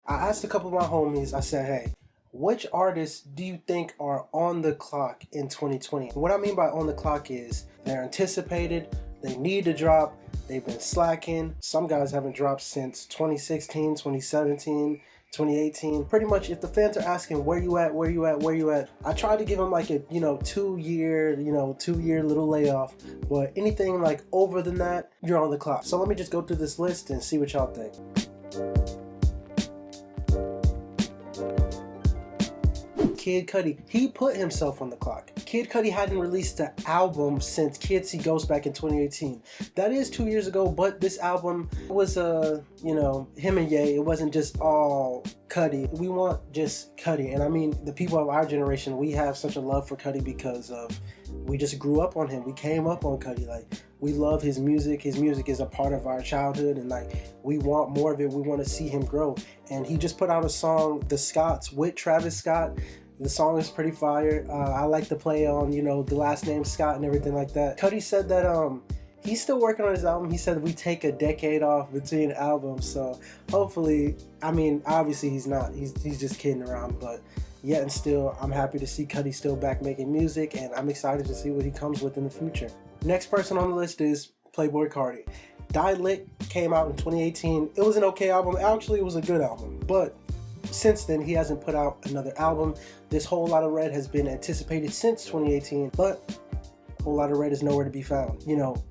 I asked a couple of my homies, I said, hey, which artists do you think are on the clock in 2020? What I mean by on the clock is they're anticipated, they need to drop, they've been slacking. Some guys haven't dropped since 2016, 2017, 2018. Pretty much if the fans are asking where you at, where you at, where you at, I try to give them like a 2-year little layoff. But anything like over than that, you're on the clock. So let me just go through this list and see what y'all think. Kid Cudi, he put himself on the clock. Kid Cudi hadn't released an album since Kids See Ghosts back in 2018. That is 2 years ago, but this album was him and Ye. It wasn't just all Cudi. We want just Cudi. And I mean, the people of our generation, we have such a love for Cudi because we just grew up on him. We came up on Cudi. Like, we love his music. His music is a part of our childhood, and like, we want more of it. We want to see him grow. And he just put out a song, The Scotts, with Travis Scott. The song is pretty fire. I like the play on, the last name Scott and everything like that. Cudi said that he's still working on his album. He said we take a decade off between albums. So hopefully, I mean, obviously he's not. He's just kidding around. But yet and still, I'm happy to see Cudi still back making music, and I'm excited to see what he comes with in the future. Next person on the list is Playboi Carti. Die Lit came out in 2018. It was an okay album. Actually, it was a good album. But since then, he hasn't put out another album. This Whole Lotta Red has been anticipated since 2018, but Whole Lotta Red is nowhere to be found.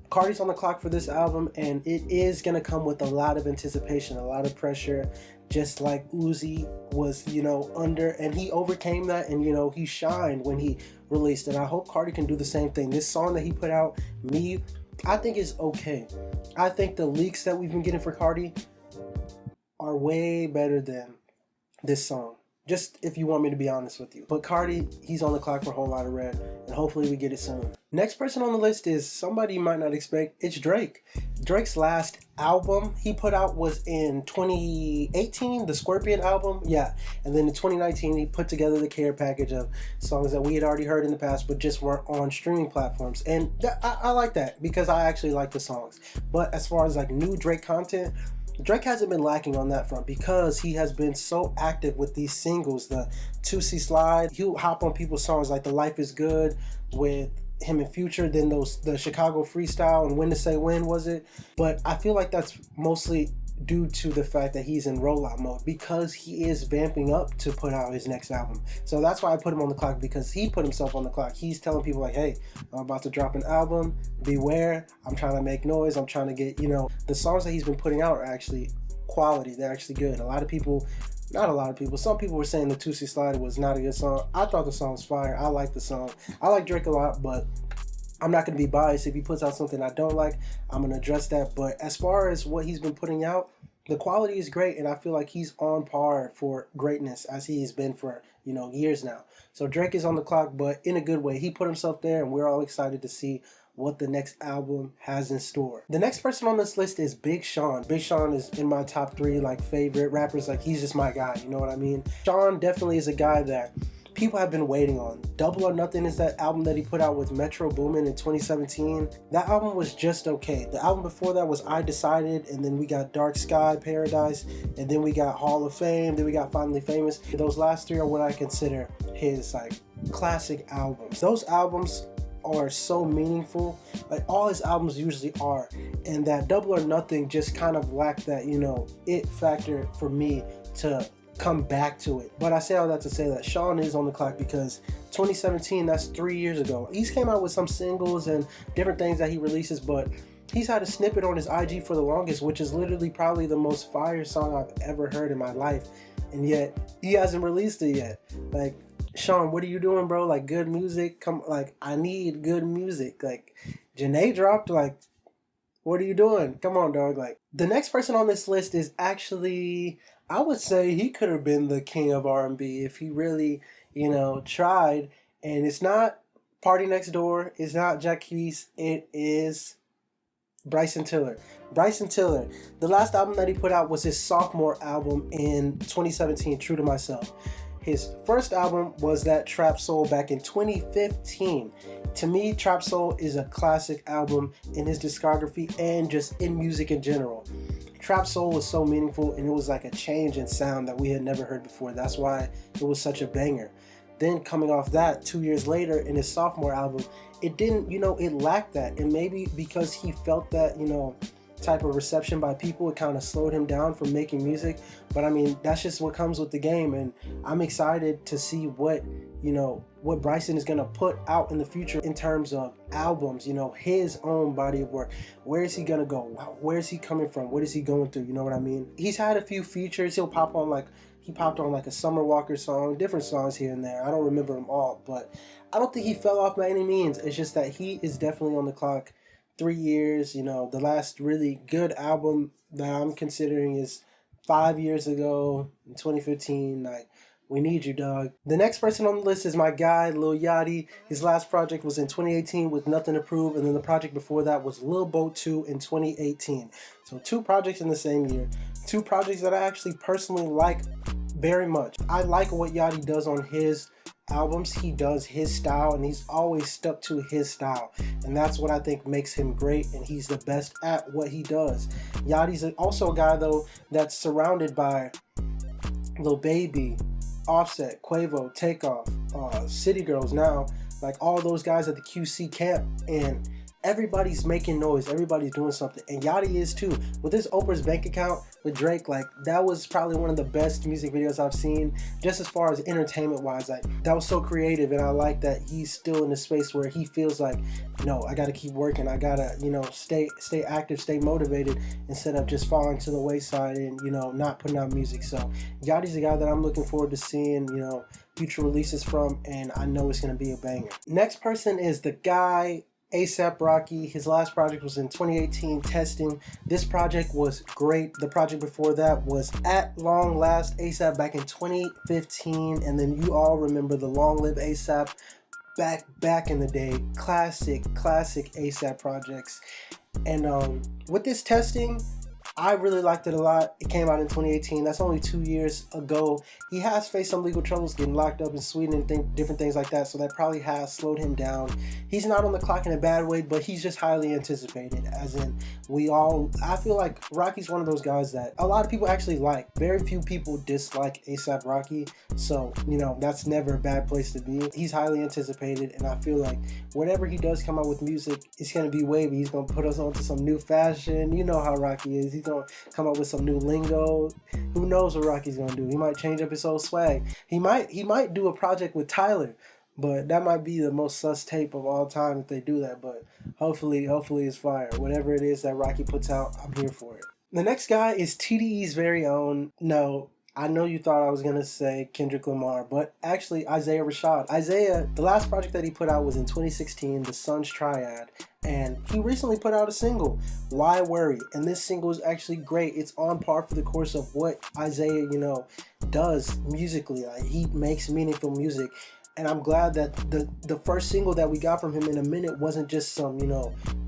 Carti's on the clock for this album, and it is going to come with a lot of anticipation, a lot of pressure, just like Uzi was, under, and he overcame that, and, he shined when he released it. I hope Carti can do the same thing. This song that he put out, Me, I think is okay. I think the leaks that we've been getting for Carti are way better than this song, just if you want me to be honest with you. But Carti, he's on the clock for a Whole Lotta Red, and hopefully we get it soon. Next person on the list is somebody you might not expect. It's Drake. Drake's last album he put out was in 2018, the Scorpion album. Yeah, and then in 2019 he put together the care package of songs that we had already heard in the past but just weren't on streaming platforms. And I like that because I actually like the songs. But as far as like new Drake content, Drake hasn't been lacking on that front because he has been so active with these singles. The 2C Slide, he'll hop on people's songs like The Life Is Good with him and Future, then the Chicago Freestyle and When to Say When was it. But I feel like that's mostly due to the fact that he's in rollout mode because he is vamping up to put out his next album. So that's why I put him on the clock, because he put himself on the clock. He's telling people like, hey, I'm about to drop an album, beware, I'm trying to make noise, I'm trying to get, the songs that he's been putting out are actually quality, they're actually good. Some people were saying the 2C Slide was not a good song. I thought the song was fire. I like the song. I like Drake a lot, but I'm not going to be biased. If he puts out something I don't like, I'm going to address that. But as far as what he's been putting out, the quality is great, and I feel like he's on par for greatness as he's been for, years now. So Drake is on the clock, but in a good way. He put himself there, and we're all excited to see what the next album has in store. The next person on this list is Big Sean. Big Sean is in my top 3 favorite rappers. He's just my guy, you know what I mean? Sean definitely is a guy that people have been waiting on. Double or Nothing is that album that he put out with Metro Boomin in 2017. That album was just okay. The album before that was I Decided, and then we got Dark Sky Paradise, and then we got Hall of Fame, then we got Finally Famous. Those last 3 are what I consider his classic albums. Those albums are so meaningful, all his albums usually are, and that Double or Nothing just kind of lacked that it factor for me to come back to it. But I say all that to say that Sean is on the clock because 2017, that's 3 years ago. He's came out with some singles and different things that he releases, but he's had a snippet on his IG for the longest, which is literally probably the most fire song I've ever heard in my life, and yet he hasn't released it yet. Sean, what are you doing, bro? Good music. I need good music. Janae dropped. What are you doing? Come on, dog. The next person on this list is actually, I would say he could have been the king of R&B if he really, tried. And it's not Party Next Door. It's not Jacquees. It is Bryson Tiller. Bryson Tiller. The last album that he put out was his sophomore album in 2017, True to Myself. His first album was that Trap Soul back in 2015. To me, Trap Soul is a classic album in his discography and just in music in general. Trap Soul was so meaningful, and it was like a change in sound that we had never heard before. That's why it was such a banger. Then coming off that, 2 years later in his sophomore album, it didn't, it lacked that. And maybe because he felt that, type of reception by people, it kind of slowed him down from making music. But I mean, that's just what comes with the game, and I'm excited to see what Bryson is going to put out in the future in terms of albums, his own body of work. Where is he going to go? Where is he coming from? What is he going through? You know what I mean? He's had a few features. He popped on like a Summer Walker song, different songs here and there. I don't remember them all, but I don't think he fell off by any means. It's just that he is definitely on the clock. 3 years, the last really good album that I'm considering is 5 years ago in 2015. Like, we need you, dog. The next person on the list is my guy, Lil Yachty. His last project was in 2018 with Nothing to Prove, and then the project before that was Lil Boat 2 in 2018. So 2 projects in the same year. 2 projects that I actually personally like very much. I like what Yachty does on his albums. He does his style, and he's always stuck to his style, and that's what I think makes him great, and he's the best at what he does. Yachty's also a guy though that's surrounded by Lil Baby, Offset, Quavo, Takeoff, City Girls now, like all those guys at the QC camp, and everybody's making noise, everybody's doing something, and Yachty is too. With his Oprah's Bank account with Drake, like that was probably one of the best music videos I've seen, just as far as entertainment wise. Like that was so creative, and I like that he's still in a space where he feels like, no, I gotta keep working, I gotta, stay active, stay motivated, instead of just falling to the wayside and, not putting out music. So Yachty's a guy that I'm looking forward to seeing, future releases from, and I know it's gonna be a banger. Next person is the guy A$AP Rocky. His last project was in 2018, Testing. This project was great. The project before that was At Long Last A$AP back in 2015, and then you all remember the Long Live A$AP back in the day. Classic A$AP projects. And with this Testing, I really liked it a lot. It came out in 2018. That's only 2 years ago. He has faced some legal troubles, getting locked up in Sweden and different things like that, so that probably has slowed him down. He's not on the clock in a bad way, but he's just highly anticipated, as in I feel like Rocky's one of those guys that a lot of people actually like. Very few people dislike A$AP Rocky, so, that's never a bad place to be. He's highly anticipated, and I feel like whatever he does come out with music, it's going to be wavy. He's going to put us onto some new fashion. You know how Rocky is. He's going to come up with some new lingo. Who knows what Rocky's going to do? He might change up his whole swag. He might do a project with Tyler, but that might be the most sus tape of all time if they do that. But hopefully it's fire. Whatever it is that Rocky puts out, I'm here for it. The next guy is TDE's very own. No, I know you thought I was going to say Kendrick Lamar, but actually Isaiah Rashad. Isaiah, the last project that he put out was in 2016, The Sun's Triad, and he recently put out a single, Why Worry? And this single is actually great. It's on par for the course of what Isaiah, does musically. Like, he makes meaningful music, and I'm glad that the first single that we got from him in a minute wasn't just some,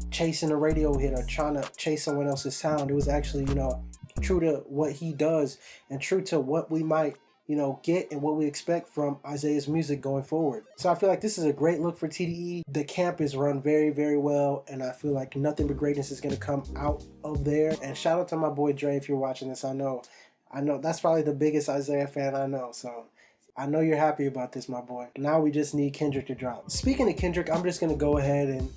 chasing a radio hit or trying to chase someone else's sound. It was actually, true to what he does and true to what we might, get and what we expect from Isaiah's music going forward. So I feel like this is a great look for TDE. The camp is run very, very well, and I feel like nothing but greatness is going to come out of there. And shout out to my boy Dre if you're watching this. I know that's probably the biggest Isaiah fan I know, so I know you're happy about this, my boy. Now we just need Kendrick to drop. Speaking of Kendrick, I'm just going to go ahead and,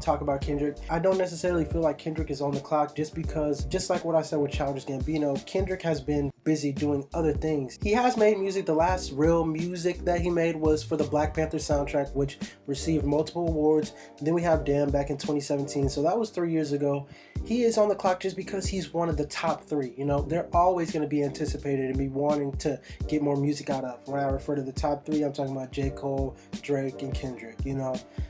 talk about Kendrick. I don't necessarily feel like Kendrick is on the clock just because, just like what I said with Childish Gambino, Kendrick has been busy doing other things. He has made music. The last real music that he made was for the Black Panther soundtrack, which received multiple awards. And then we have Damn back in 2017, so that was 3 years ago. He is on the clock just because he's one of the top 3. They're always going to be anticipated and be wanting to get more music out of. When I refer to the top 3, I'm talking about J. Cole, Drake, and Kendrick,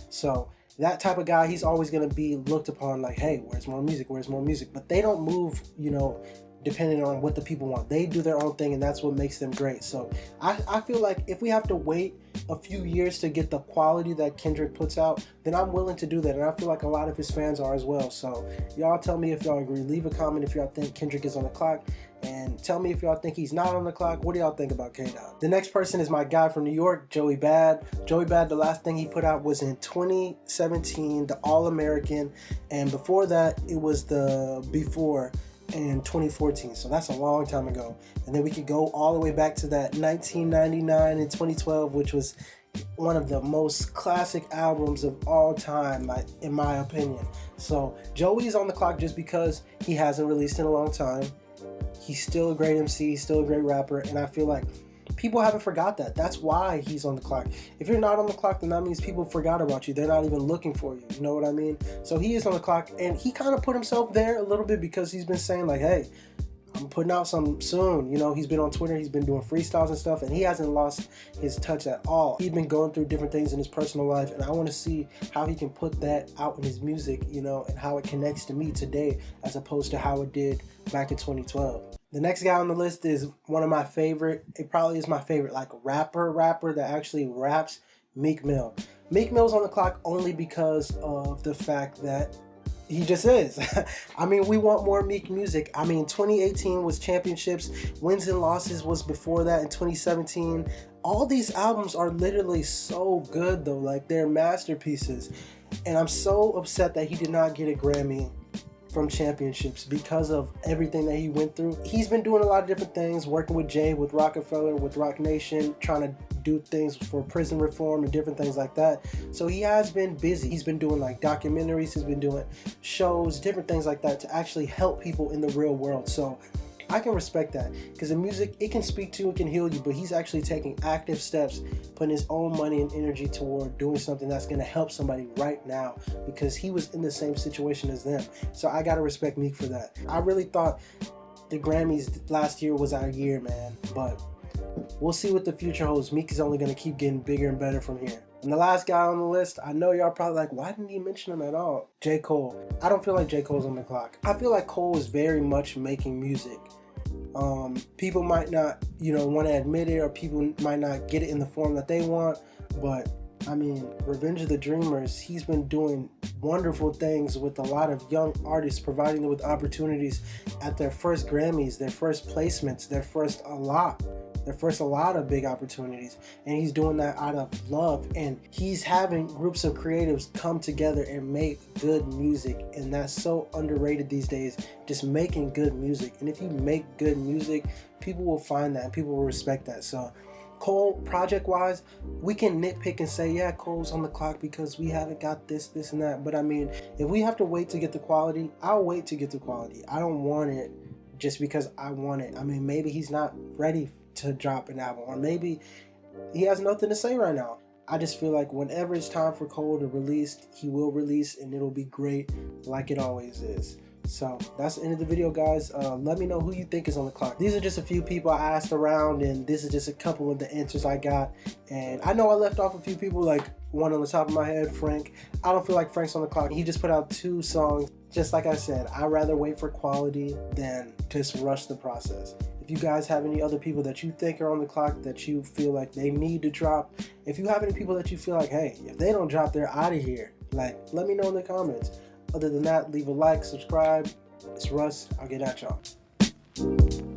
So that type of guy, he's always going to be looked upon like, hey, where's more music? But they don't move, depending on what the people want. They do their own thing, and that's what makes them great. So I feel like if we have to wait a few years to get the quality that Kendrick puts out, then I'm willing to do that, and I feel like a lot of his fans are as well. So y'all tell me if y'all agree. Leave a comment if y'all think Kendrick is on the clock, and tell me if y'all think he's not on the clock. What do y'all think about K-Dot? The next person is my guy from New York, Joey Bad. Joey Bad, the last thing he put out was in 2017, the All-American, and before that, it was the Before. in 2014, so that's a long time ago. And then we could go all the way back to that 1999 and 2012, which was one of the most classic albums of all time, in my opinion. So Joey's on the clock just because he hasn't released in a long time. He's still a great MC, he's still a great rapper, and I feel like people haven't forgot that. That's why he's on the clock. If you're not on the clock, then that means people forgot about you. They're not even looking for you. You know what I mean? So he is on the clock, and he kind of put himself there a little bit because he's been saying like, hey, I'm putting out something soon. You know, he's been on Twitter, he's been doing freestyles and stuff, and he hasn't lost his touch at all. He's been going through different things in his personal life, and I want to see how he can put that out in his music, you know, and how it connects to me today as opposed to how it did back in 2012. The next guy on the list is one of my favorite, it probably is my favorite, like rapper that actually raps, Meek Mill. Meek Mill's on the clock only because of the fact that he just is. I mean, we want more Meek music. I mean, 2018 was championships. Wins and losses was before that in 2017. All these albums are literally so good, though. Like, they're masterpieces. And I'm so upset that he did not get a Grammy from championships because of everything that he went through. He's been doing a lot of different things, working with Jay, with Rockefeller, with Roc Nation, trying to do things for prison reform and different things like that. So he has been busy. He's been doing like documentaries, he's been doing shows, different things like that to actually help people in the real world. So I can respect that because the music, it can speak to, it can heal you, but he's actually taking active steps, putting his own money and energy toward doing something that's going to help somebody right now because he was in the same situation as them. So I got to respect Meek for that. I really thought the Grammys last year was our year, man, but we'll see what the future holds. Meek is only going to keep getting bigger and better from here. And the last guy on the list, I know y'all probably like, why didn't he mention him at all? J. Cole. I don't feel like J. Cole's on the clock. I feel like Cole is very much making music. People might not, want to admit it, or people might not get it in the form that they want, but I mean, Revenge of the Dreamers, he's been doing wonderful things with a lot of young artists, providing them with opportunities at their first Grammys, their first placements, their first a lot of big opportunities, and he's doing that out of love, and he's having groups of creatives come together and make good music, and that's so underrated these days, just making good music. And if you make good music, people will find that and people will respect that. So Cole, project wise, we can nitpick and say, yeah, Cole's on the clock because we haven't got this and that, but I mean, if we have to wait to get the quality, I'll wait to get the quality. I don't want it just because I want it. I mean, maybe he's not ready to drop an album, or maybe he has nothing to say right now. I just feel like whenever it's time for Cole to release, he will release, and it'll be great like it always is. So that's the end of the video, guys. Let me know who you think is on the clock. These are just a few people I asked around, and this is just a couple of the answers I got. And I know I left off a few people, like one on the top of my head, Frank. I don't feel like Frank's on the clock. He just put out 2 songs. Just like I said, I'd rather wait for quality than just rush the process. If you guys have any other people that you think are on the clock that you feel like they need to drop, if you have any people that you feel like, hey, if they don't drop, they're out of here, like, let me know in the comments. Other than that, leave a like, subscribe. It's Russ. I'll get at y'all.